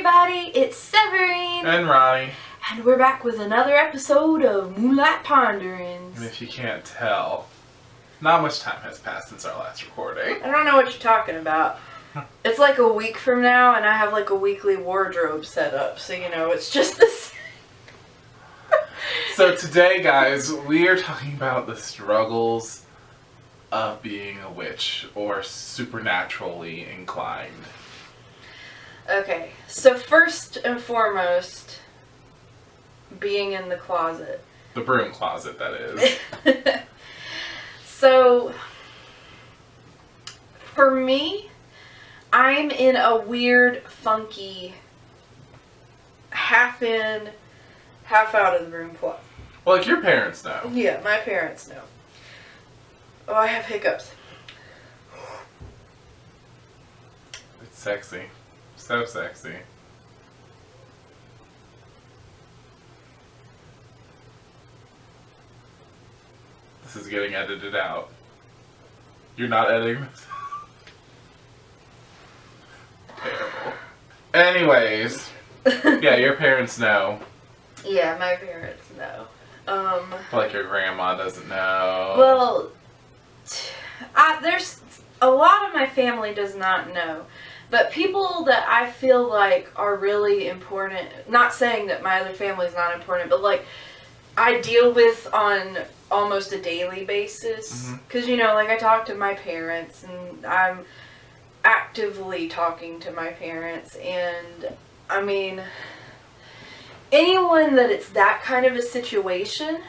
everybody, it's Severine and Ronnie, and we're back with another episode of Moonlight Ponderings. and if you can't tell, not much time has passed since our last recording. I don't know what you're talking about. It's like a week from now and I have like a weekly wardrobe set up, so you know, it's just this. So today, guys, we are talking about the struggles of being a witch or supernaturally inclined. Okay, so first and foremost, being in the closet. The broom closet, that is. So, for me, I'm in a weird, funky, half in, half out of the broom closet. Well, like your parents know. Yeah, my parents know. Oh, I have hiccups. It's sexy. So sexy. This is getting edited out. You're not editing this? Terrible. Anyways. Yeah, your parents know. Yeah, my parents know. But like your grandma doesn't know. Well, there's a lot of my family does not know. But people that I feel like are really important, not saying that my other family is not important, but like I deal with on almost a daily basis. Because, you know, like I talk to my parents and I'm actively talking to my parents. And, I mean, anyone that it's that kind of a situation,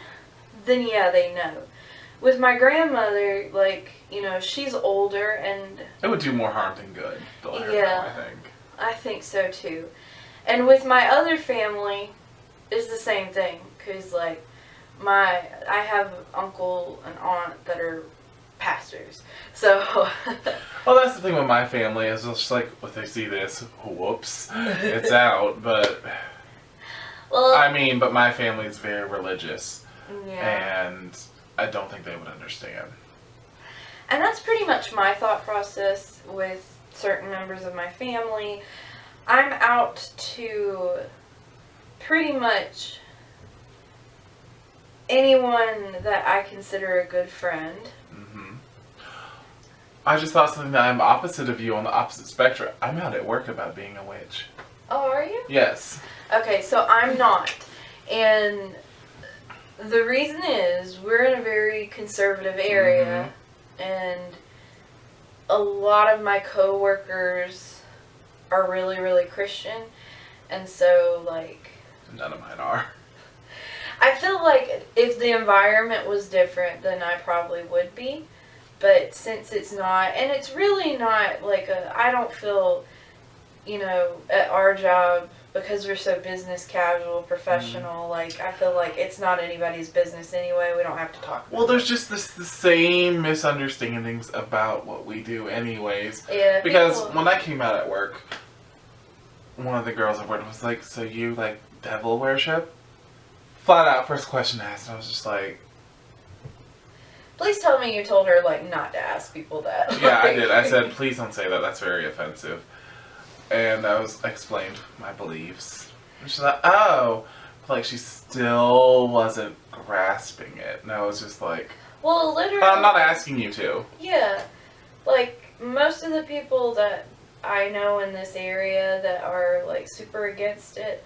then yeah, they know. With my grandmother, like, you know, she's older and... It would do more harm than good to let her know, I think. I think so too. And with my other family, it's the same thing. Because, like, I have uncle and aunt that are pastors. So... Well, that's the thing with my family, is just like, if they see this, whoops, it's out. But, well, I mean, but my family is very religious. Yeah. And I don't think they would understand. And that's pretty much my thought process with certain members of my family. I'm out to pretty much anyone that I consider a good friend. I just thought something that I'm opposite of you on the opposite spectrum. I'm out at work about being a witch. Oh, are you? Yes. Okay, so I'm not. And the reason is we're in a very conservative area. And a lot of my coworkers are really, really Christian. And so, like... None of mine are. I feel like if the environment was different, then I probably would be. But since it's not, and it's really not like I don't feel, you know, at our job, because we're so business casual, professional, like, I feel like it's not anybody's business anyway. We don't have to talk about Well, there's just the same misunderstandings about what we do anyways. Yeah. Because when I came out at work, one of the girls I worked with was like, so you, like, devil worship? Flat out, first question asked, and I was just like... Please tell me you told her, like, not to ask people that. Yeah, I did. I said, please don't say that. That's very offensive. And I explained my beliefs. And she's like, oh. But, like, she still wasn't grasping it. And I was just like... Well, literally... But I'm not asking you to. Yeah. Like, most of the people that I know in this area that are, like, super against it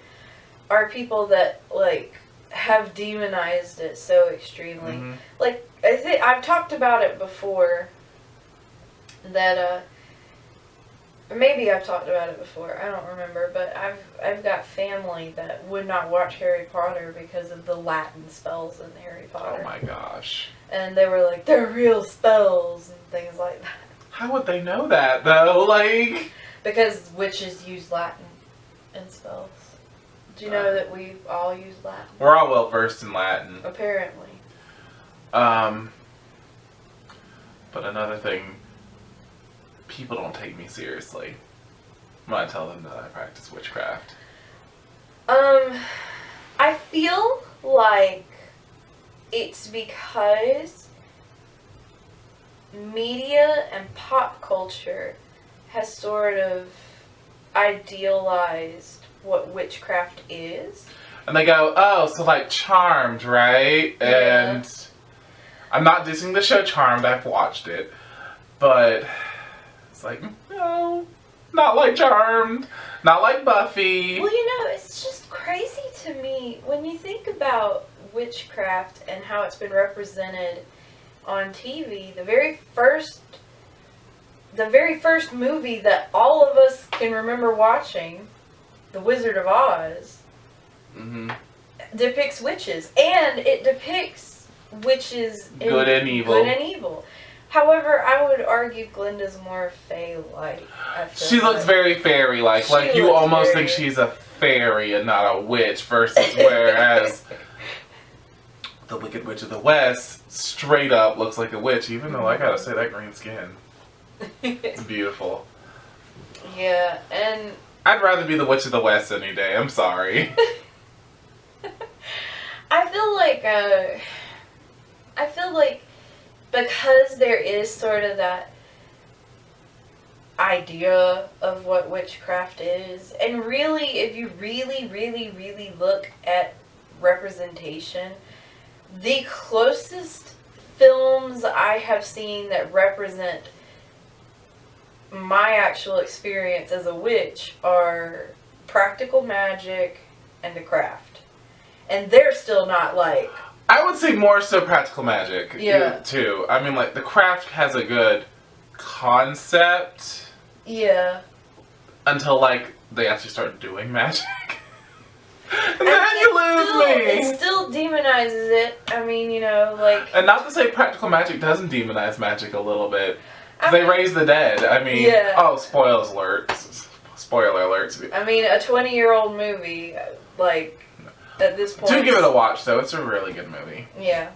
are people that, like, have demonized it so extremely. Like, I think I've talked about it before that, maybe I've talked about it before, I don't remember, but I've got family that would not watch Harry Potter because of the Latin spells in Harry Potter. Oh my gosh. And they were like, they're real spells and things like that. How would they know that, though? Like... Because witches use Latin in spells. Do you know that we all use Latin? We're all well versed in Latin. Apparently. But another thing, people don't take me seriously when I tell them that I practice witchcraft. I feel like it's because media and pop culture has sort of idealized what witchcraft is. And they go, oh, so like Charmed, right? Yeah. And I'm not dissing the show Charmed, I've watched it. But it's like, no, not like Charmed, not like Buffy. Well, you know, it's just crazy to me when you think about witchcraft and how it's been represented on TV. The very first movie that all of us can remember watching, The Wizard of Oz, depicts witches, and it depicts witches in Good and evil. However, I would argue Glinda's more fae-like. She looks very fairy-like. Like, you almost think she's a fairy and not a witch, versus whereas the Wicked Witch of the West straight up looks like a witch, even though I gotta say that green skin. It's beautiful. Yeah, and I'd rather be the Witch of the West any day, I'm sorry. I feel like because there is sort of that idea of what witchcraft is, and really, if you really look at representation, the closest films I have seen that represent my actual experience as a witch are Practical Magic and The Craft. And they're still not like... I would say more so Practical Magic, yeah, too. I mean, like, The Craft has a good concept. Yeah. Until, like, they actually start doing magic. And then you lose me! It still demonizes it. I mean, you know, like... And not to say Practical Magic doesn't demonize magic a little bit. They raise the dead. I mean, yeah. Oh, spoiler alerts. Spoiler alerts. I mean, a 20-year-old movie, like... At this point. Do give it a watch, though. It's a really good movie. Yeah.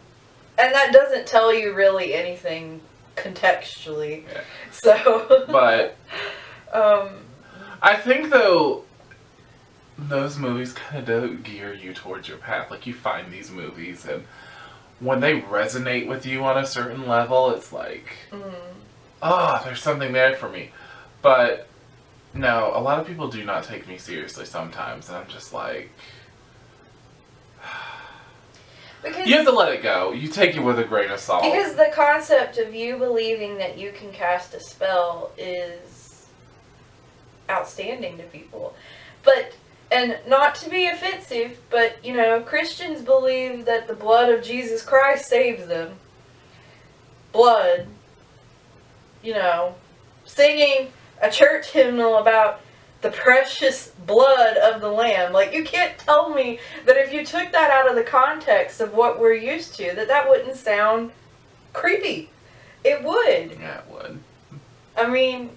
And that doesn't tell you really anything contextually. Yeah. So. But. I think, though, those movies kind of do gear you towards your path. Like, you find these movies, and when they resonate with you on a certain level, it's like, there's something there for me. But, no, a lot of people do not take me seriously sometimes, and I'm just like... Because you have to let it go. You take it with a grain of salt. Because the concept of you believing that you can cast a spell is outstanding to people. But, and not to be offensive, but, you know, Christians believe that the blood of Jesus Christ saves them. Blood. You know, singing a church hymnal about the precious blood of the Lamb. Like, you can't tell me that if you took that out of the context of what we're used to, that wouldn't sound creepy. It would. Yeah, it would. I mean...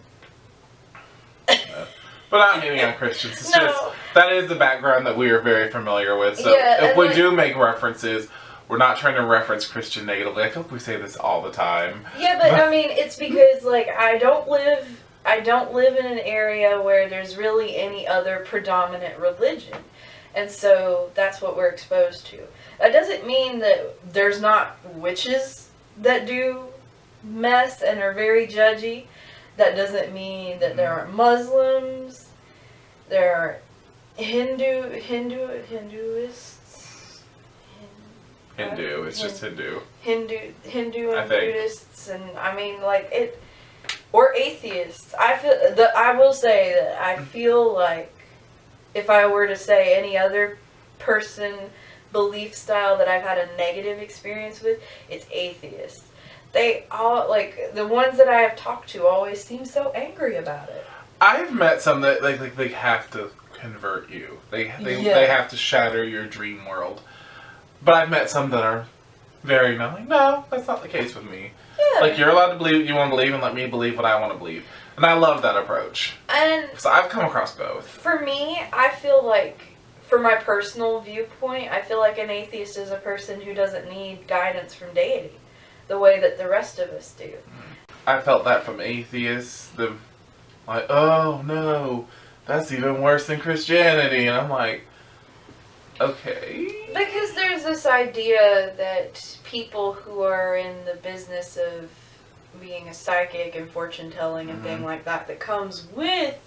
But I'm hitting on Christians. It's just, that is the background that we are very familiar with. So if we do make references, we're not trying to reference Christian negatively. I feel like we say this all the time. Yeah, but I mean, it's because, like, I don't live in an area where there's really any other predominant religion. And so that's what we're exposed to. That doesn't mean that there's not witches that do mess and are very judgy. That doesn't mean that there aren't Muslims. There are Hinduists. Hindu. It's just Hindu. Hindu and Buddhists, and I mean, like, it... Or atheists. I will say that I feel like if I were to say any other person, belief style that I've had a negative experience with, it's atheists. They all, like, the ones that I have talked to always seem so angry about it. I've met some that, like they have to convert you. They have to shatter your dream world. But I've met some that are very like, no, that's not the case with me. Yeah. Like, you're allowed to believe what you want to believe and let me believe what I want to believe. And I love that approach. And so I've come across both. For me, I feel like, for my personal viewpoint, I feel like an atheist is a person who doesn't need guidance from deity the way that the rest of us do. I felt that from atheists. Like, oh no, that's even worse than Christianity. And I'm like, okay. Because there's this idea that people who are in the business of being a psychic and fortune telling and thing like that comes with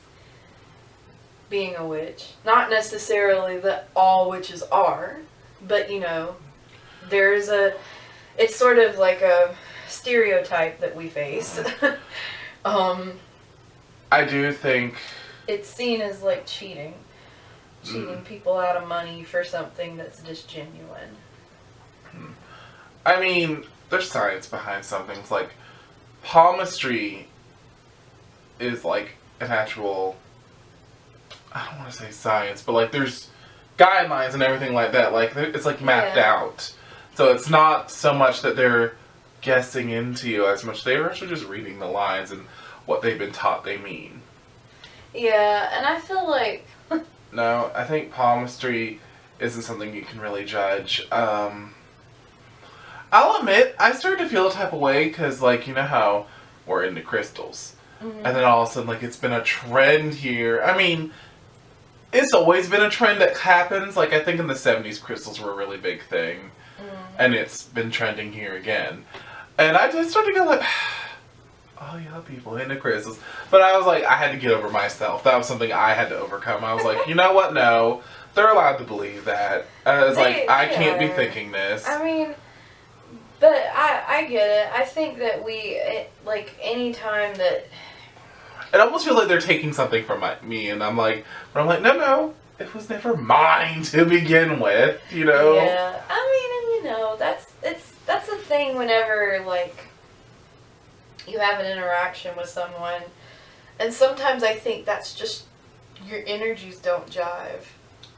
being a witch. Not necessarily that all witches are, but you know, it's sort of like a stereotype that we face. I do think it's seen as like cheating people out of money for something that's just genuine. I mean, there's science behind some things. Like, palmistry is like an actual, I don't want to say science, but like there's guidelines and everything like that. Like, it's like mapped out. So it's not so much that they're guessing into you as much. They're actually just reading the lines and what they've been taught they mean. Yeah, and I feel like... No, I think palmistry isn't something you can really judge. I'll admit, I started to feel a type of way because, like, you know how we're into crystals. Mm-hmm. And then all of a sudden, like, it's been a trend here. I mean, it's always been a trend that happens. Like, I think in the 70s, crystals were a really big thing. And it's been trending here again. And I just started to go like, oh yeah, people into crystals. But I was like, I had to get over myself. That was something I had to overcome. I was like, you know what? No. They're allowed to believe that. I was like, I can't be thinking this. I mean, but I get it. I think that like, any time that... It almost feels like they're taking something from me. And I'm like, no. It was never mine to begin with, you know? Yeah. I mean, and you know, that's a thing whenever, like, you have an interaction with someone. And sometimes I think that's just, your energies don't jive.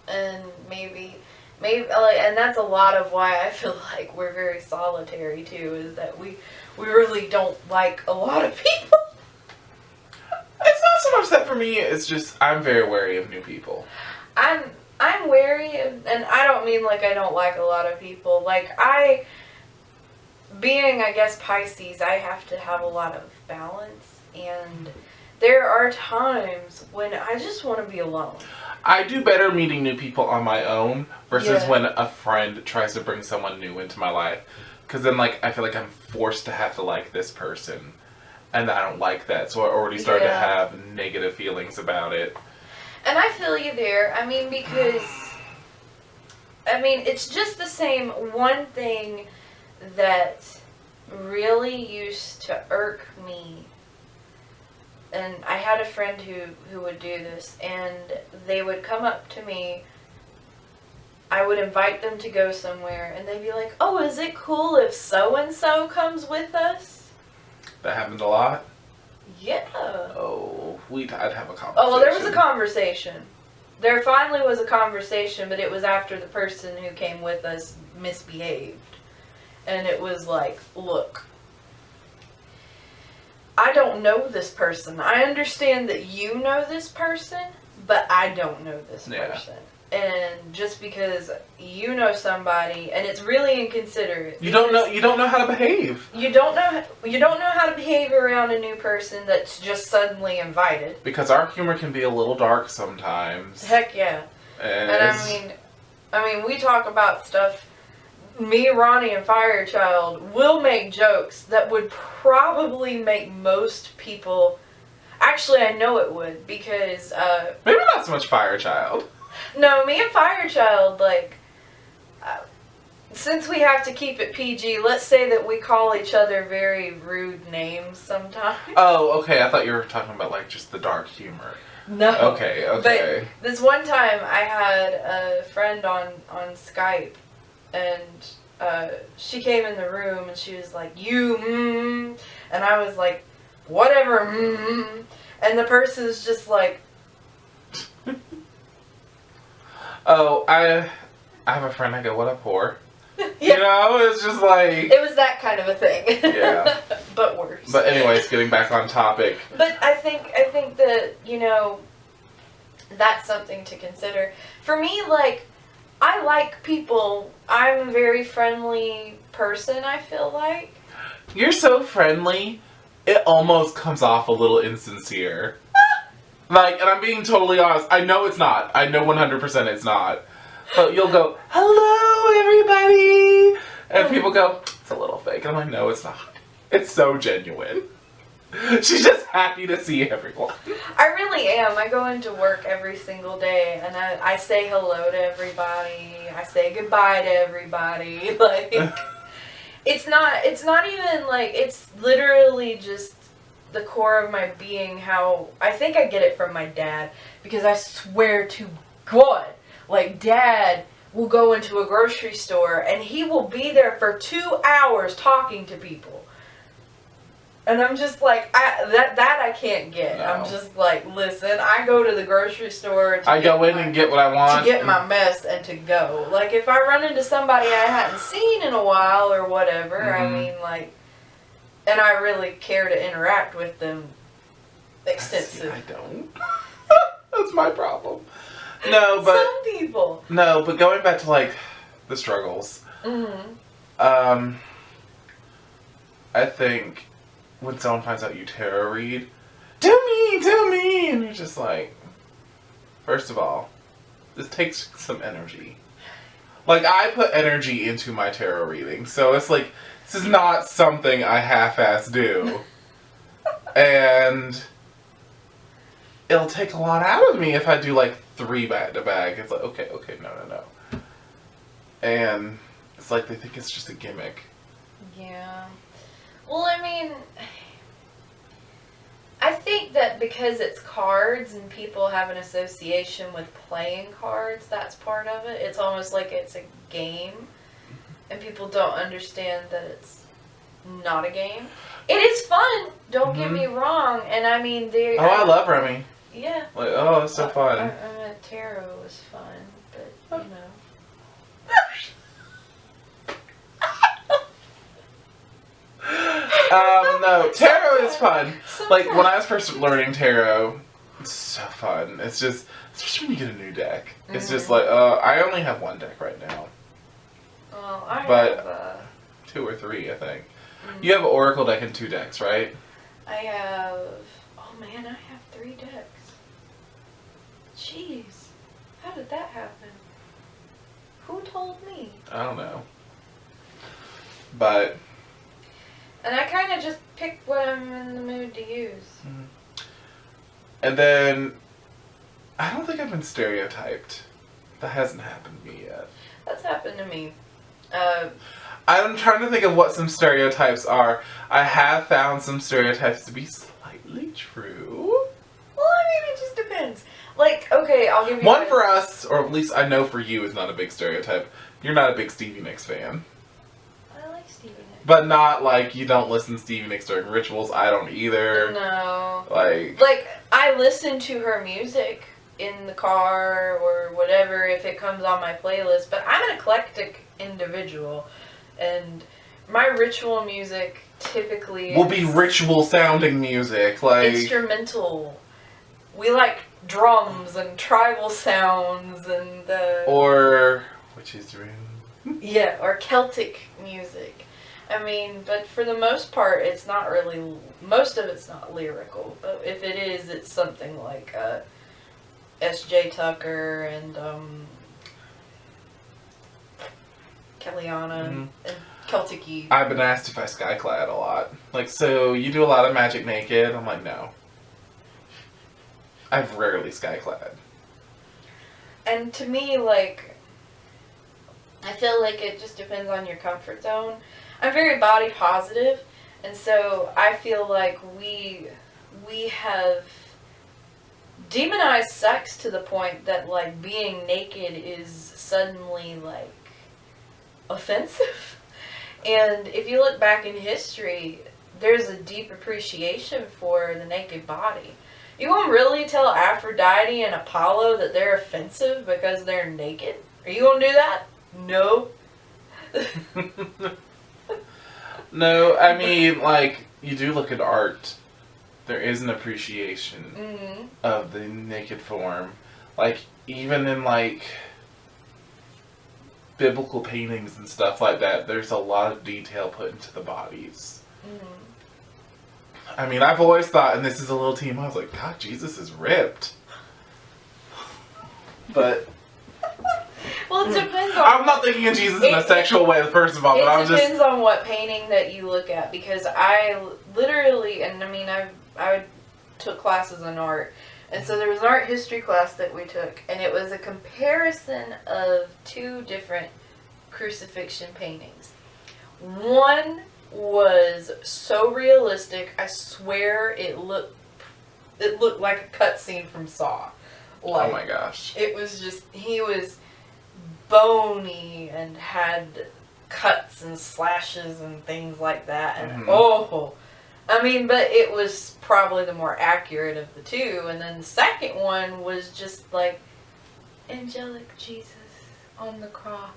And maybe, like, and that's a lot of why I feel like we're very solitary, too, is that we really don't like a lot of people. It's not so much that for me, it's just, I'm very wary of new people. I'm wary, and I don't mean like I don't like a lot of people. Like, being, I guess, Pisces, I have to have a lot of balance, and there are times when I just want to be alone. I do better meeting new people on my own versus when a friend tries to bring someone new into my life. Because then, like, I feel like I'm forced to have to like this person, and I don't like that, so I already started to have negative feelings about it. And I feel you there. I mean, because, it's just the same one thing that really used to irk me. And I had a friend who would do this, and they would come up to me. I would invite them to go somewhere, and they'd be like, oh, is it cool if so-and-so comes with us? That happened a lot? Yeah. Oh, I'd have a conversation. Oh, well, there was a conversation. There finally was a conversation, but it was after the person who came with us misbehaved. And it was like, look, I don't know this person. I understand that you know this person, but I don't know this person. And just because you know somebody, and it's really inconsiderate. You don't know how to behave. You don't know how to behave around a new person that's just suddenly invited. Because our humor can be a little dark sometimes. Heck yeah. And I mean, we talk about stuff. Me, Ronnie, and Firechild will make jokes that would probably make most people. Actually, I know it would, because maybe not so much Firechild. No, me and Firechild, like, since we have to keep it PG, let's say that we call each other very rude names sometimes. Oh, okay. I thought you were talking about, like, just the dark humor. No. Okay. But this one time I had a friend on Skype, and she came in the room and she was like, and I was like, whatever, and the person's just like... Oh, I have a friend, I go, what up, whore? You know, it's just like... It was that kind of a thing. Yeah. But worse. But anyways, getting back on topic. But I think that, you know, that's something to consider. For me, like, I like people. I'm a very friendly person, I feel like. You're so friendly, it almost comes off a little insincere. Like, and I'm being totally honest. I know it's not. I know 100% it's not. But you'll go, hello, everybody. And people go, it's a little fake. And I'm like, no, it's not. It's so genuine. She's just happy to see everyone. I really am. I go into work every single day and I say hello to everybody. I say goodbye to everybody. Like, it's not even like, it's literally just the core of my being. How I think I get it from my dad, because I swear to God, like, Dad will go into a grocery store and he will be there for 2 hours talking to people. And I'm just like, that I can't get. No. I'm just like, listen, I go to the grocery store I go in and get what I want. To get my mess and to go. Like, if I run into somebody I hadn't seen in a while or whatever, I mean, like, and I really care to interact with them extensive. See, I don't. That's my problem. No, but... Some people. No, but going back to, like, the struggles. I think... when someone finds out you tarot read, do me, and you're just like, first of all, this takes some energy. Like, I put energy into my tarot reading, so it's like, this is not something I half-ass do. And it'll take a lot out of me if I do, like, 3 back-to-back. It's like, okay, no. And it's like they think it's just a gimmick. Yeah. Well, I mean, I think that because it's cards and people have an association with playing cards, that's part of it. It's almost like it's a game, and people don't understand that it's not a game. It is fun, don't get me wrong, and I mean, I love Remy. Yeah. Like, oh, it's so fun. I mean, tarot was fun, but, you know. No, tarot is fun. Like, when I was first learning tarot, it's so fun. It's just, especially when you get a new deck. It's just like, I only have 1 deck right now. Well, I but have 2 or 3, I think. You have an Oracle deck and 2 decks, right? I have, oh man, I have 3 decks. Jeez, how did that happen? Who told me? I don't know. But... and I kind of just pick what I'm in the mood to use. And then, I don't think I've been stereotyped. That hasn't happened to me yet. That's happened to me. I'm trying to think of what some stereotypes are. I have found some stereotypes to be slightly true. Well, I mean, it just depends. Like, okay, I'll give you one for us, or at least I know for you, is not a big stereotype. You're not a big Stevie Nicks fan. I like Stevie Nicks. But not like you don't listen to Stevie Nicks during rituals. I don't either. No. Like I listen to her music in the car or whatever if it comes on my playlist, but I'm an eclectic individual, and my ritual music typically will be ritual sounding music, like instrumental. We like drums and tribal sounds and or witch's room. Yeah, or Celtic music. I mean, but for the most part, it's not really. Most of it's not lyrical, but if it is, it's something like S.J. Tucker and Kellyanna and Celtic-y. I've been asked if I skyclad a lot. Like, so you do a lot of magic naked? I'm like, no. I've rarely skyclad. And to me, like, I feel like it just depends on your comfort zone. I'm very body positive, and so I feel like we have demonized sex to the point that, like, being naked is suddenly, like, offensive. And if you look back in history, there's a deep appreciation for the naked body. You gonna really tell Aphrodite and Apollo that they're offensive because they're naked? Are you gonna do that? No. No, I mean, like, you do look at art. There is an appreciation of the naked form. Like, even in, like, biblical paintings and stuff like that, there's a lot of detail put into the bodies. I mean, I've always thought, and this is a little team, I was like, God, Jesus is ripped. But... Well, it depends on. I'm not thinking of Jesus in a sexual way, first of all, but I'm It just. depends on what painting that you look at, because I literally, and I mean, I took classes in art, and so there was an art history class that we took, and it was a comparison of two different crucifixion paintings. One was so realistic, I swear it looked like a cutscene from Saw. Like, Oh my gosh. it was just, he was bony and had cuts and slashes and things like that, and I mean, but it was probably the more accurate of the two. And then the second one was just like angelic Jesus on the cross.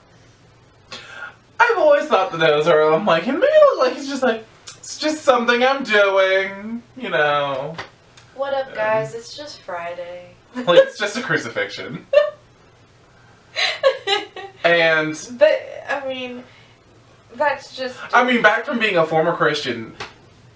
I've always thought that those are, I'm like, it may look like it's just something I'm doing, you know. What up, guys? It's just Friday. Like, it's just a crucifixion. And But I mean, that's just. I mean, back from being a former Christian,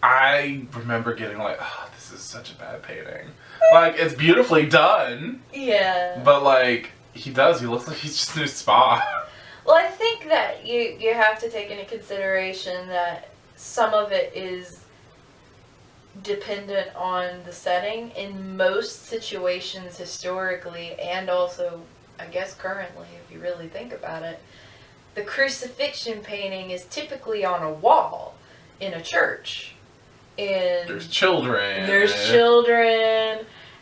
I remember getting like, oh, this is such a bad painting. Like, it's beautifully done. Yeah. But like, he looks like he's just in a spa. Well, I think that you have to take into consideration that some of it is dependent on the setting. In most situations historically, and also I guess currently, if you really think about it, the crucifixion painting is typically on a wall in a church. And There's children.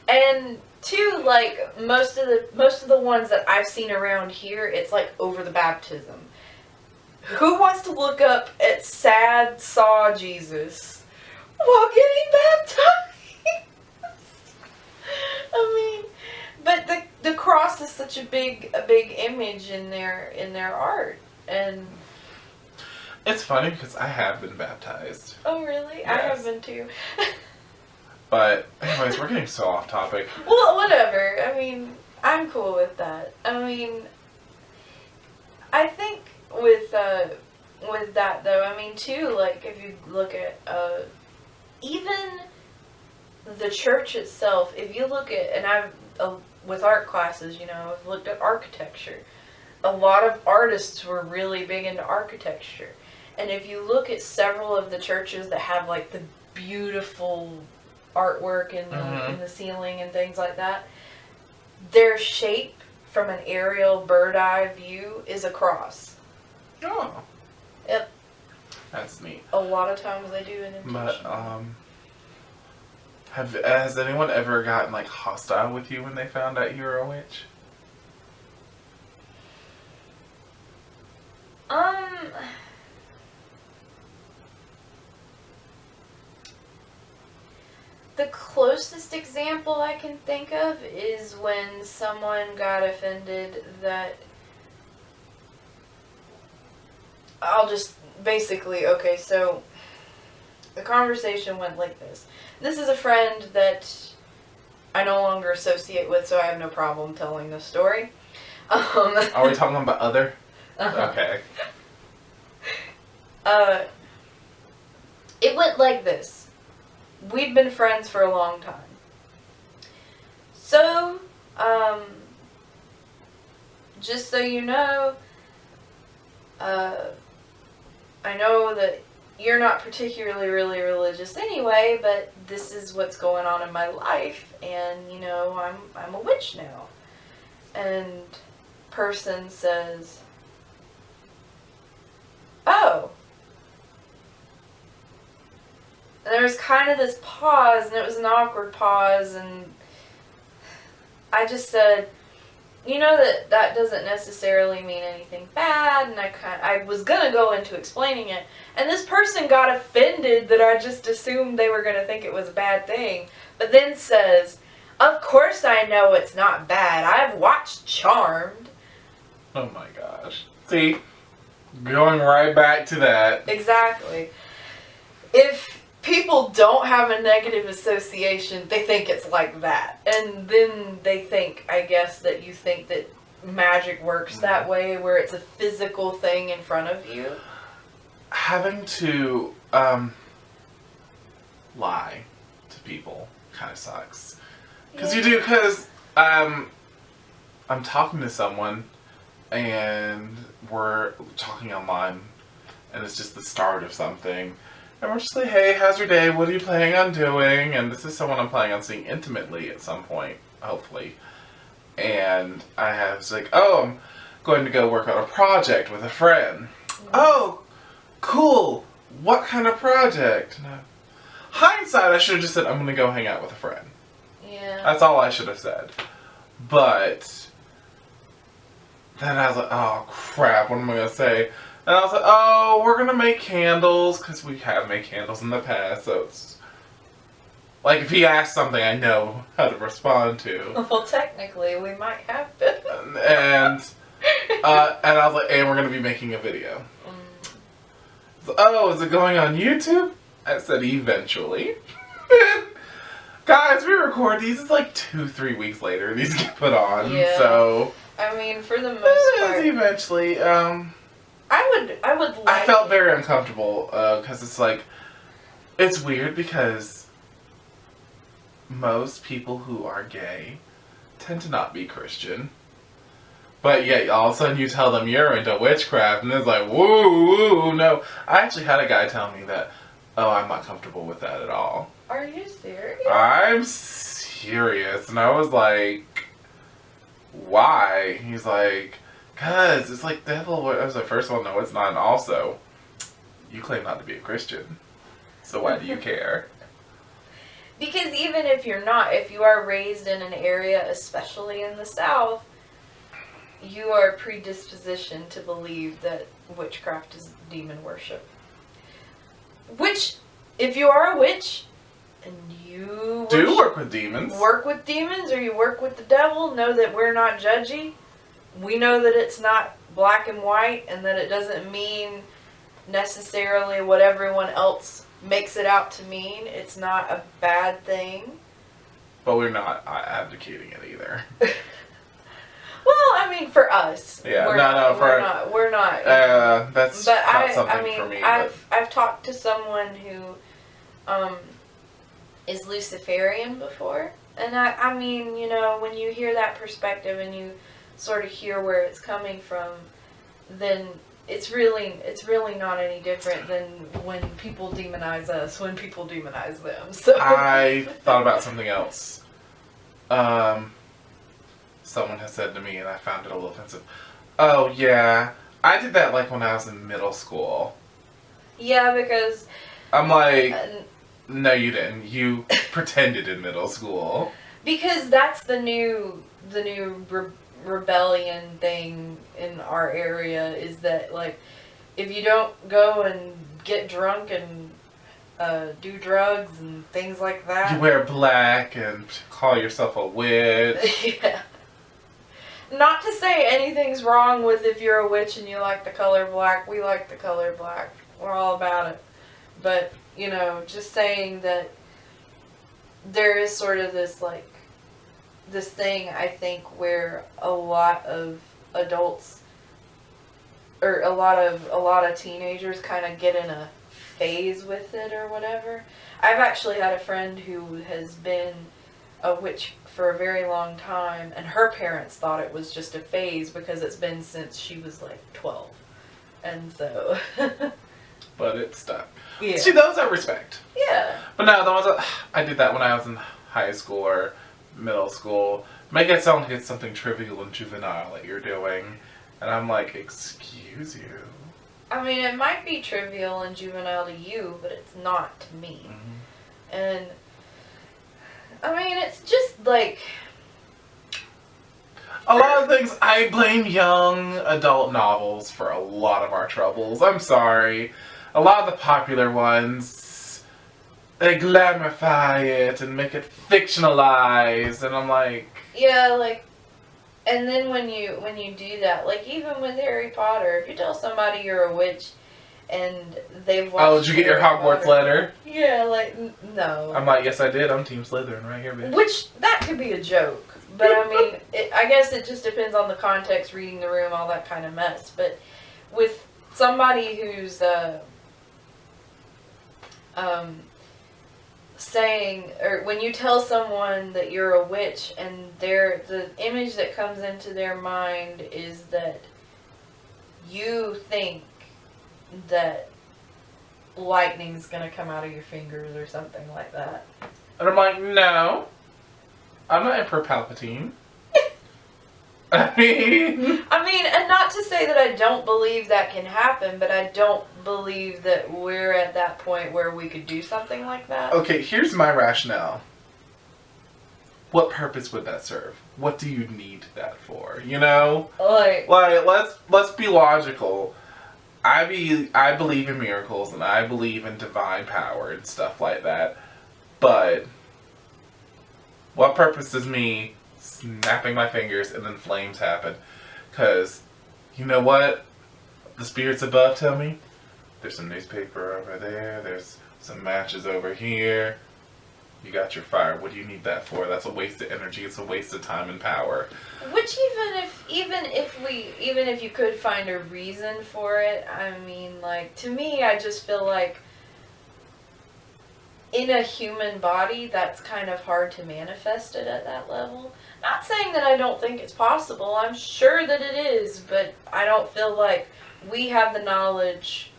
And two, like most of the ones that I've seen around here, it's like over the baptism. Who wants to look up at sad Saw Jesus while getting baptized? I mean, but the cross is such a big image in their art. And It's funny because I have been baptized. oh really? Yes. I have been too. But anyways, we're getting so off topic. Well, whatever. I mean, I'm cool with that. I mean, I think with that though, I mean too, like if you look at even the church itself, if you look at, and I've with art classes, you know, I've looked at architecture. A lot of artists were really big into architecture. And if you look at several of the churches that have like the beautiful artwork in the ceiling and things like that, their shape from an aerial bird eye view is a cross. Oh. Yep. That's neat. A lot of times they do an But intention. has anyone ever gotten like hostile with you when they found out you were a witch? The closest example I can think of is when someone got offended that I'll just basically, okay, so the conversation went like this. This is a friend that I no longer associate with, so I have no problem telling this story. Are we talking about other? Okay. It went like this. We'd been friends for a long time. So, just so you know, I know that you're not particularly really religious anyway, but this is what's going on in my life, and you know, I'm a witch now. And person says, oh. And there was kind of this pause, and it was an awkward pause, and I just said, you know that doesn't necessarily mean anything bad, and I was gonna go into explaining it, and this person got offended that I just assumed they were gonna think it was a bad thing, but then says, of course I know it's not bad, I've watched Charmed. Oh my gosh. See? Going right back to that. Exactly. If people don't have a negative association, they think it's like that. And then they think, I guess, that you think that magic works that way, where it's a physical thing in front of you. Having to lie to people kind of sucks. Because you do, because I'm talking to someone and we're talking online, and it's just the start of something. And we're just like, hey, how's your day? What are you planning on doing? And this is someone I'm planning on seeing intimately at some point, hopefully. And I was like, oh, I'm going to go work on a project with a friend. Oh, cool. What kind of project? No. Hindsight, I should have just said, I'm going to go hang out with a friend. Yeah. That's all I should have said. But then I was like, oh, crap, what am I going to say? And I was like, oh, we're going to make candles, because we have made candles in the past, so it's... Like, if he asks something, I know how to respond to. Well, technically, we might have been. And I was like, and we're going to be making a video. So, oh, is it going on YouTube? I said, eventually. Guys, we record these, it's like 2-3 weeks later, these get put on, Yeah. so... I mean, for the most part... Eventually, I would like... I felt very uncomfortable, because it's like, it's weird because most people who are gay tend to not be Christian. But yet, all of a sudden you tell them you're into witchcraft, and it's like, woo, no. I actually had a guy tell me that, oh, I'm not comfortable with that at all. Are you serious? I'm serious. And I was like, why? He's like, cause it's like devil. I was like, first of all, no, it's not. And also, you claim not to be a Christian. So why do you care? Because even if you're not, if you are raised in an area, especially in the South, you are predispositioned to believe that witchcraft is demon worship. Which, if you are a witch, and you Do work with demons. Work with demons, or you work with the devil, know that we're not judgy. We know that it's not black and white, and that it doesn't mean necessarily what everyone else makes it out to mean. It's not a bad thing. But we're not advocating it either. Well, I mean, for us. Yeah, we're not. That's but not something I mean, for me. I've talked to someone who is Luciferian before, and I mean, you know, when you hear that perspective and you sort of hear where it's coming from, then it's really not any different than when people demonize us, when people demonize them. So I thought about something else. Someone has said to me, and I found it a little offensive. Oh yeah, I did that like when I was in middle school. Yeah, because I'm like, no, you didn't. You pretended in middle school. Because that's the new rebellion thing in our area, is that, like, if you don't go and get drunk and do drugs and things like that, You wear black and call yourself a witch. yeah. Not to say anything's wrong with if you're a witch and you like the color black. We like the color black. We're all about it. But, you know, just saying that there is sort of this, like, this thing, I think, where a lot of adults, or a lot of teenagers kind of get in a phase with it or whatever. I've actually had a friend who has been a witch for a very long time, and her parents thought it was just a phase because it's been since she was like 12. And so But it stuck. yeah. See, those I respect. Yeah. But no, the ones that I did that when I was in high school or middle school. Make it sound like it's something trivial and juvenile that you're doing. And I'm like, excuse you. I mean, it might be trivial and juvenile to you, but it's not to me. Mm-hmm. And I mean, it's just like A lot of things, I blame young adult novels for a lot of our troubles. I'm sorry. A lot of the popular ones, they glamify it and make it fictionalized, and I'm like... yeah, like, and then when you do that, like, even with Harry Potter, if you tell somebody you're a witch and they've watched... Oh, did you get your Hogwarts letter? Yeah, like, no. I'm like, yes I did, I'm Team Slytherin right here, bitch. Which, that could be a joke. But I mean, I guess it just depends on the context, reading the room, all that kind of mess. But with somebody who's saying, or when you tell someone that you're a witch and the image that comes into their mind is that you think that lightning's gonna come out of your fingers or something like that. And I'm like, no, I'm not Emperor Palpatine. I mean, and not to say that I don't believe that can happen, but I don't believe that we're at that point where we could do something like that. okay, here's my rationale. What purpose would that serve? What do you need that for? You know? Like let's be logical. I believe in miracles and I believe in divine power and stuff like that. But what purpose does me snapping my fingers and then flames happen? Because you know what? The spirits above tell me there's some newspaper over there, there's some matches over here. You got your fire. What do you need that for? That's a waste of energy. It's a waste of time and power. which even if you could find a reason for it, I mean, like, to me, I just feel like in a human body, that's kind of hard to manifest it at that level. Not saying that I don't think it's possible. I'm sure that it is, but I don't feel like we have the knowledge.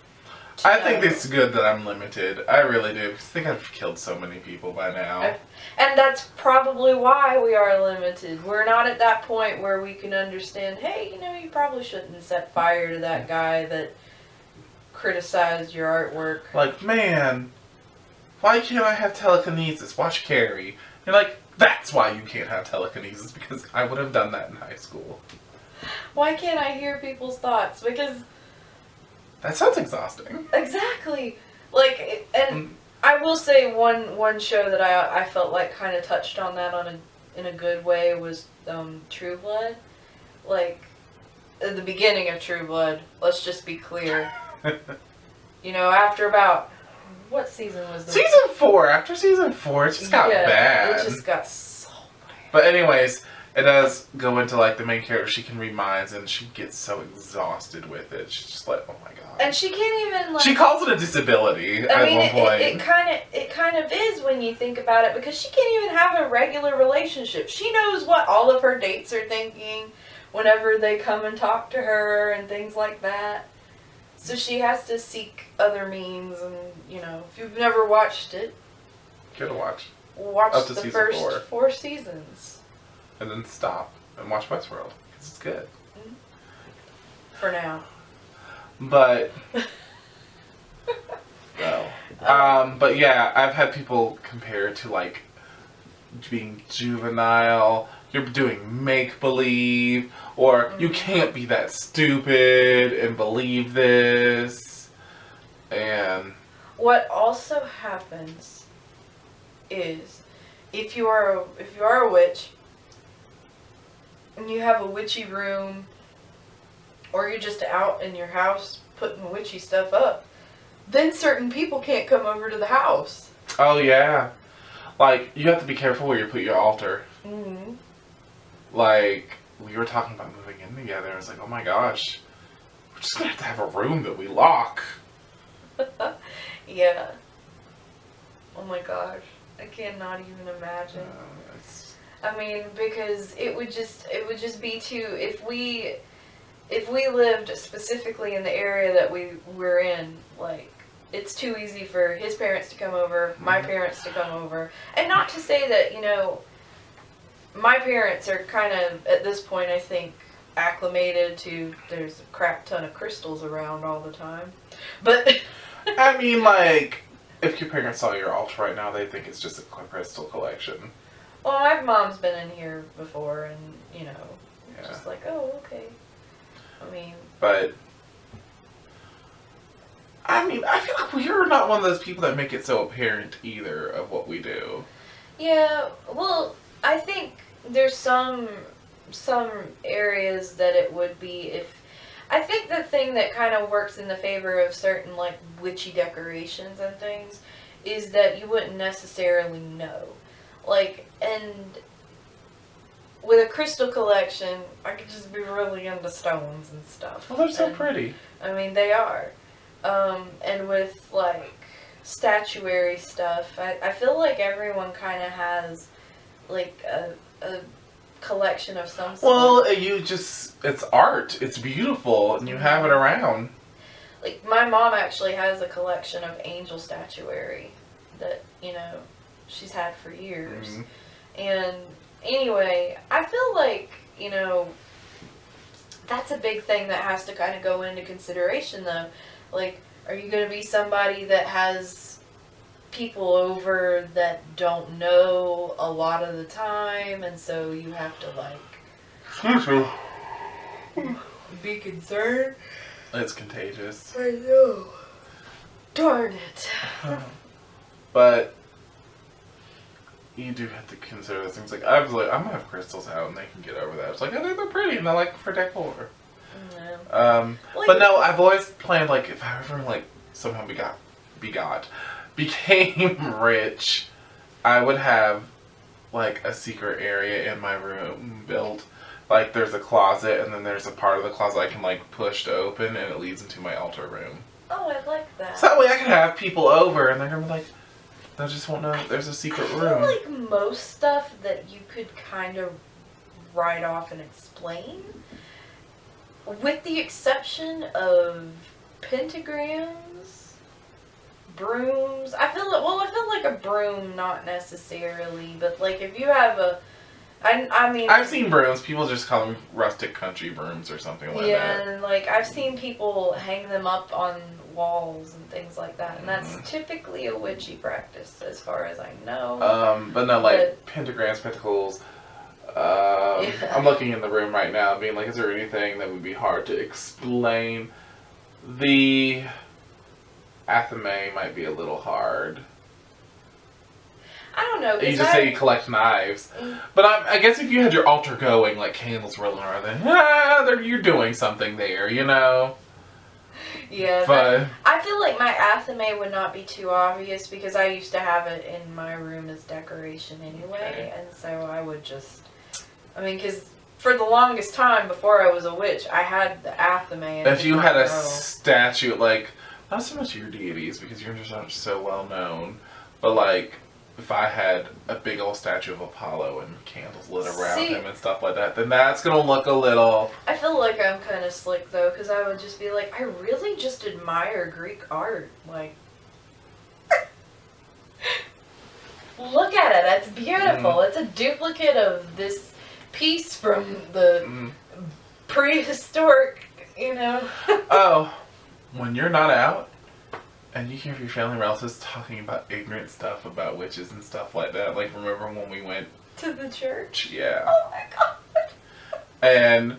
I think it's good that I'm limited. I really do. Because I think I've killed so many people by now. And that's probably why we are limited. We're not at that point where we can understand, hey, you probably shouldn't set fire to that guy that criticized your artwork. Like, man, why can't I have telekinesis? Watch Carrie. You're like, that's why you can't have telekinesis, because I would have done that in high school. Why can't I hear people's thoughts? Because that sounds exhausting. exactly. Like, and I will say one show that I felt like kind of touched on that in a good way was True Blood. Like, at the beginning of True Blood, let's just be clear. After about, what season was this? Season 4. After season 4, it just got bad. It just got so bad. But anyways, it does go into, like, the main character. She can read minds, and she gets so exhausted with it. She's just like, oh my god. And she can't even, like... She calls it a disability at one point. It kind of is when you think about it, because she can't even have a regular relationship. She knows what all of her dates are thinking whenever they come and talk to her and things like that. So she has to seek other means, and, if you've never watched it... Give it a watch. Watch Up to the season first 4 seasons. And then stop and watch Westworld, because it's good. For now. But... no. But yeah, I've had people compare it to, like, being juvenile, you're doing make-believe, or you can't be that stupid and believe this, and... What also happens is, if you are a witch, and you have a witchy room, or you're just out in your house putting witchy stuff up, then certain people can't come over to the house. Oh yeah. Like, you have to be careful where you put your altar. Mm-hmm. Like, we were talking about moving in together. I was like, oh my gosh, we're just gonna have to have a room that we lock. Yeah. Oh my gosh. I cannot even imagine. I mean, because it would just be too, if we lived specifically in the area that we're in, like, it's too easy for his parents to come over, my parents to come over. And not to say that, my parents are kind of, at this point, I think, acclimated to, there's a crap ton of crystals around all the time. But... I mean, like, if your parents saw your altar right now, they think it's just a crystal collection. Well, my mom's been in here before, and, just like, oh, okay. I mean... But... I mean, I feel like we're not one of those people that make it so apparent either of what we do. Yeah, well, I think there's some areas that it would be if... I think the thing that kind of works in the favor of certain, like, witchy decorations and things is that you wouldn't necessarily know. Like, and with a crystal collection, I could just be really into stones and stuff. Well, they're so pretty. I mean, they are. And with, like, statuary stuff, I feel like everyone kind of has, like, a collection of some sort. Well, it's art. It's beautiful, and you have it around. Like, my mom actually has a collection of angel statuary that, you know, she's had for years. Mm-hmm. And anyway, I feel like, you know, that's a big thing that has to kind of go into consideration, though. Like, are you going to be somebody that has people over that don't know a lot of the time, and so you have to, like, be concerned? It's contagious. I know. Darn it. But you do have to consider those things. Like, I was like, I'm gonna have crystals out and they can get over that. It's like, oh, they're pretty and I like for decor. Yeah. But no, I've always planned, like, if I ever, like, somehow became rich, I would have, like, a secret area in my room built. Like, there's a closet, and then there's a part of the closet I can, like, push to open, and it leads into my altar room. Oh, I like that. So that way I can have people over, and they're gonna be like, they just won't know there's a secret room. I feel like most stuff that you could kind of write off and explain, with the exception of pentagrams, brooms. I feel like a broom, not necessarily, but, like, if you have a, I mean, I've seen brooms. People just call them rustic country brooms or something like that. Yeah, and, like, I've seen people hang them up on walls and things like that, and that's typically a witchy practice, as far as I know. But no, like, pentagrams, pentacles. Yeah. I'm looking in the room right now, being like, is there anything that would be hard to explain? The athame might be a little hard. I don't know. You just say you collect knives. But I guess if you had your altar going, like candles rolling around, then you're doing something there, you know? Yeah, but I feel like my athame would not be too obvious because I used to have it in my room as decoration anyway, and so I would just, because for the longest time before I was a witch, I had the athame. If you had a statue, like, not so much your deities because you're just not so well known, but like, if I had a big old statue of Apollo and candles lit around him and stuff like that, then that's gonna look a little... I feel like I'm kind of slick though, because I would just be like, I really just admire Greek art. Like, look at it, that's beautiful. It's a duplicate of this piece from the prehistoric, you know. Oh, when you're not out, and you hear your family relatives talking about ignorant stuff about witches and stuff like that. Like, remember when we went to the church? Yeah. Oh my god. And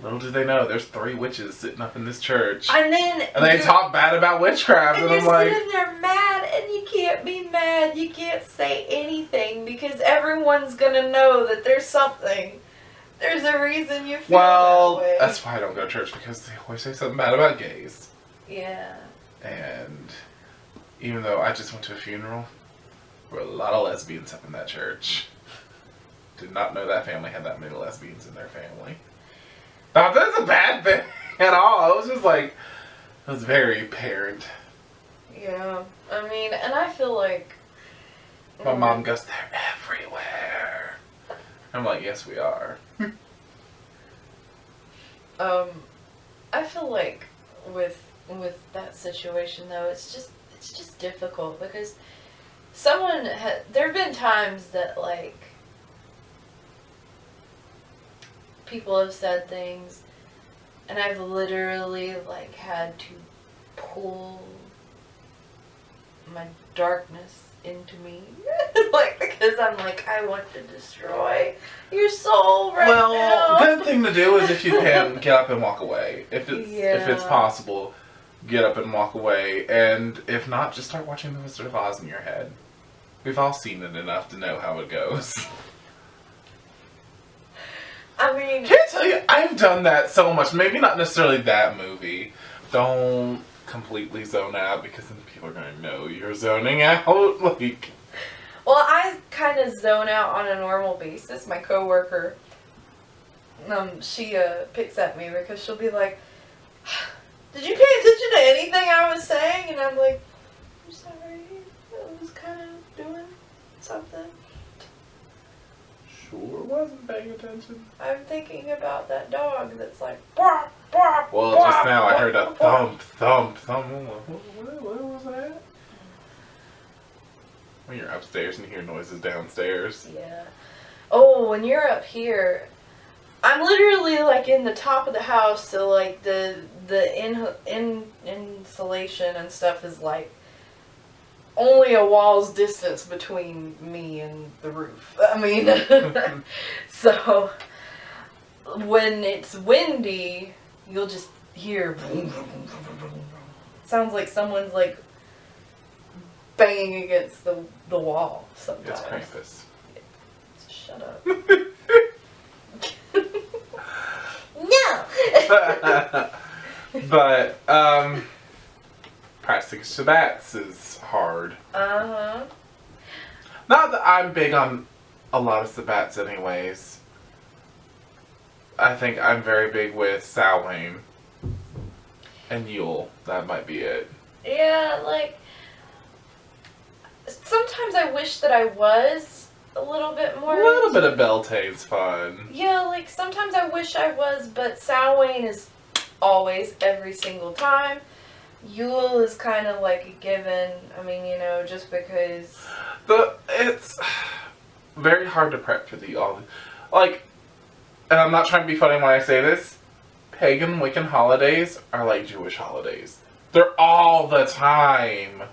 little did they know, there's 3 witches sitting up in this church. And then they talk bad about witchcraft, and I'm like, sitting there mad, and you can't be mad. You can't say anything because everyone's gonna know that there's something. There's a reason you feel that way. That's why I don't go to church, because they always say something bad about gays. Yeah. And even though I just went to a funeral, there were a lot of lesbians up in that church. Did not know that family had that many lesbians in their family. Not that it's a bad thing at all. It was just like, it was very apparent. Yeah. And I feel like... My mom goes, they're everywhere. I'm like, yes, we are. I feel like with that situation though, it's just difficult because there have been times that like people have said things and I've literally like had to pull my darkness into me like because I'm like, I want to destroy your soul right now. Well, good thing to do is if you can get up and walk away. If it's possible, get up and walk away. And if not, just start watching The Wizard of Oz in your head. We've all seen it enough to know how it goes. Can't tell you, I've done that so much. Maybe not necessarily that movie. Don't completely zone out because then people are going to know you're zoning out. Like, well, I kind of zone out on a normal basis. My coworker, she picks at me because she'll be like, did you pay attention to anything I was saying? And I'm like, I'm sorry, I was kind of doing something. sure wasn't paying attention. I'm thinking about that dog that's like, bark, bark, Well, bark, just now I heard a bark, thump, thump, thump. I'm like, what was that? When you're upstairs and you hear noises downstairs. Yeah. Oh, when you're up here, I'm literally like in the top of the house, so like the insulation and stuff is like only a wall's distance between me and the roof. I mean, so when it's windy, you'll just hear sounds like someone's like banging against the wall sometimes. It's Krampus. Shut up. No. But practicing Shabbats is hard. Uh-huh. Not that I'm big on a lot of Sabbats anyways. I think I'm very big with Samhain and Yule. That might be it. Yeah, like sometimes I wish that I was a little bit more. A little bit of Beltane's fun. Yeah, like sometimes I wish I was, but Samhain is always, every single time. Yule is kind of like a given. I mean, you know, just because. It's very hard to prep for like, and I'm not trying to be funny when I say this. Pagan Wiccan holidays are like Jewish holidays. They're all the time.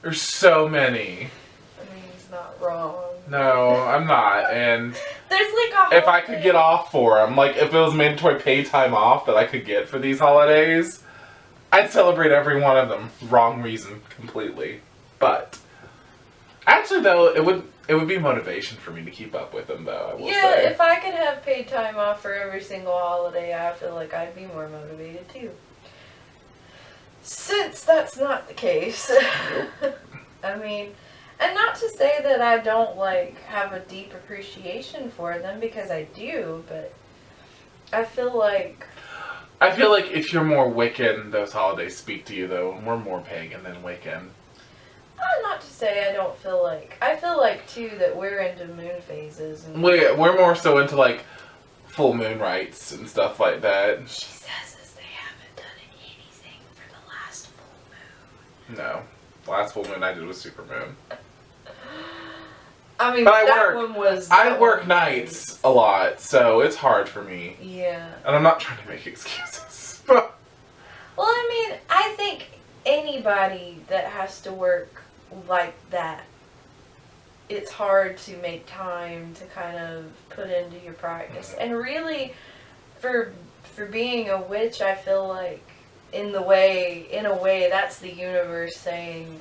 There's so many. I mean, he's not wrong. No, I'm not. And there's like a if I could get off for them, like if it was mandatory paid time off that I could get for these holidays, I'd celebrate every one of them. Wrong reason, completely. But actually, though, it would be motivation for me to keep up with them, though. I will say. If I could have paid time off for every single holiday, I feel like I'd be more motivated too. Since that's not the case, I mean, and not to say that I don't like have a deep appreciation for them, because I do, but I feel like if you're more Wiccan, those holidays speak to you, though. And we're more pagan than Wiccan. Not to say I don't feel like. I feel like, too, that we're into moon phases. And We're more so into, like, full moon rites and stuff like that. She says as they haven't done anything for the last full moon. No. The last full moon I did was super moon. I mean, But one was... I work nights a lot, so it's hard for me. Yeah. And I'm not trying to make excuses. Well, I mean, I think anybody that has to work like that, it's hard to make time to kind of put into your practice. And really, for being a witch, I feel like in a way, that's the universe saying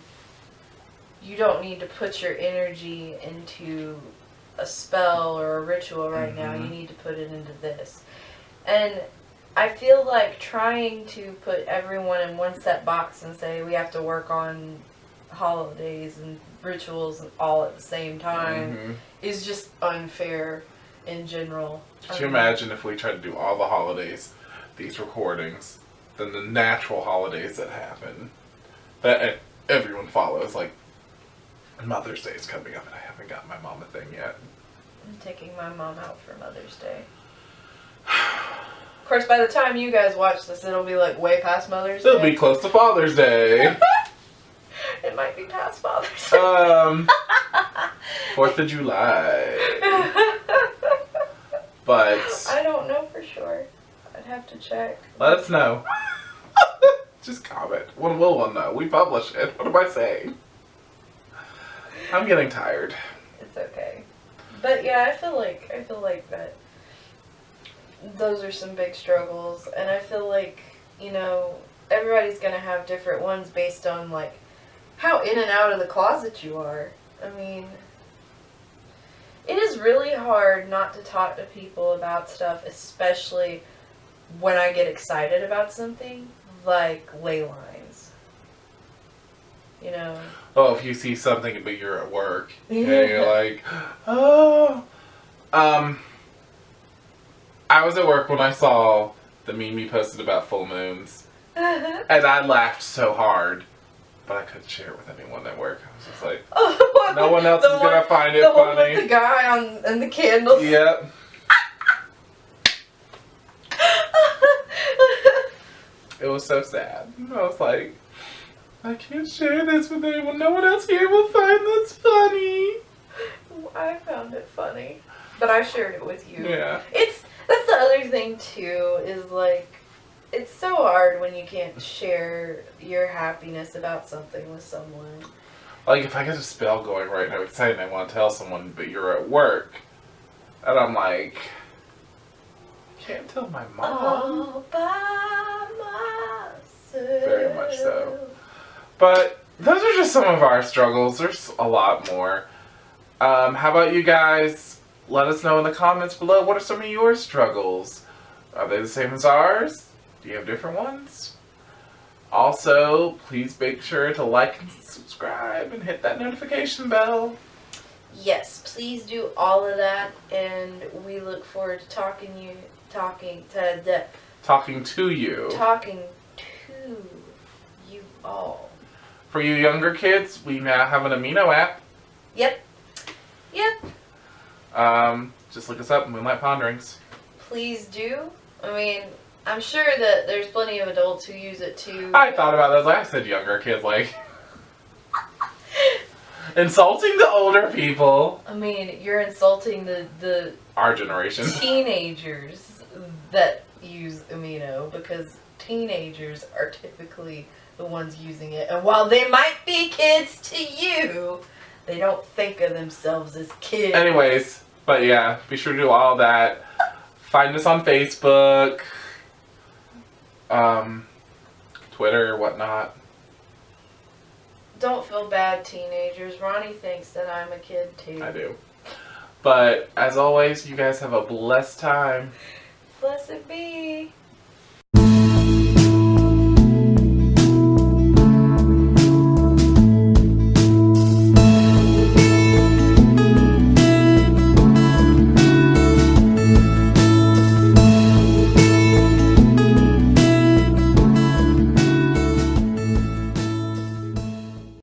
you don't need to put your energy into a spell or a ritual right now. You need to put it into this. And I feel like trying to put everyone in one set box and say we have to work on holidays and rituals all at the same time is just unfair in general. Could you imagine if we tried to do all the holidays, these recordings, then the natural holidays that happen, that everyone follows, like Mother's Day is coming up and I haven't got my mom a thing yet. I'm taking my mom out for Mother's Day. Of course, by the time you guys watch this, it'll be like way past Mother's Day. It'll be close to Father's Day. It might be past Father's Day. 4th of July. But I don't know for sure. I'd have to check. Let us know. Just comment. When will one know? We publish it. What am I saying? I'm getting tired. It's okay. But yeah, I feel like that those are some big struggles, and I feel like, you know, everybody's gonna have different ones based on like how in and out of the closet you are. I mean, it is really hard not to talk to people about stuff, especially when I get excited about something, like ley lines. You know? Oh, if you see something but you're at work, and you're like, oh. I was at work when I saw the meme you posted about full moons, and I laughed so hard. but I couldn't share it with anyone at work. I was just like, Oh, no one else is gonna find it the one funny. with the guy and the candles. Yep. It was so sad. I was like, I can't share this with anyone. No one else here will find this funny. I found it funny, but I shared it with you. Yeah. That's the other thing too, is like, it's so hard when you can't share your happiness about something with someone. Like, if I get a spell going right now, excited, I want to tell someone, but you're at work, and I'm like, I can't tell my mom. All by myself. Very much so. But those are just some of our struggles. There's a lot more. How about you guys? Let us know in the comments below. What are some of your struggles? Are they the same as ours? Do you have different ones? Also, please make sure to like and subscribe and hit that notification bell. Yes, please do all of that, and we look forward to talking to you all. For you younger kids, we now have an Amino app. Yep. Just look us up, Moonlight Ponderings. Please do. I mean, I'm sure that there's plenty of adults who use it too. I thought about this. I said younger kids, like insulting the older people. I mean, you're insulting the Our generation. teenagers that use Amino, because teenagers are typically the ones using it. And while they might be kids to you, they don't think of themselves as kids. Anyways, but yeah, be sure to do all that. Find us on Facebook, Twitter, whatnot. Don't feel bad, teenagers. Ronnie thinks that I'm a kid too. I do. But as always, you guys have a blessed time. Blessed be.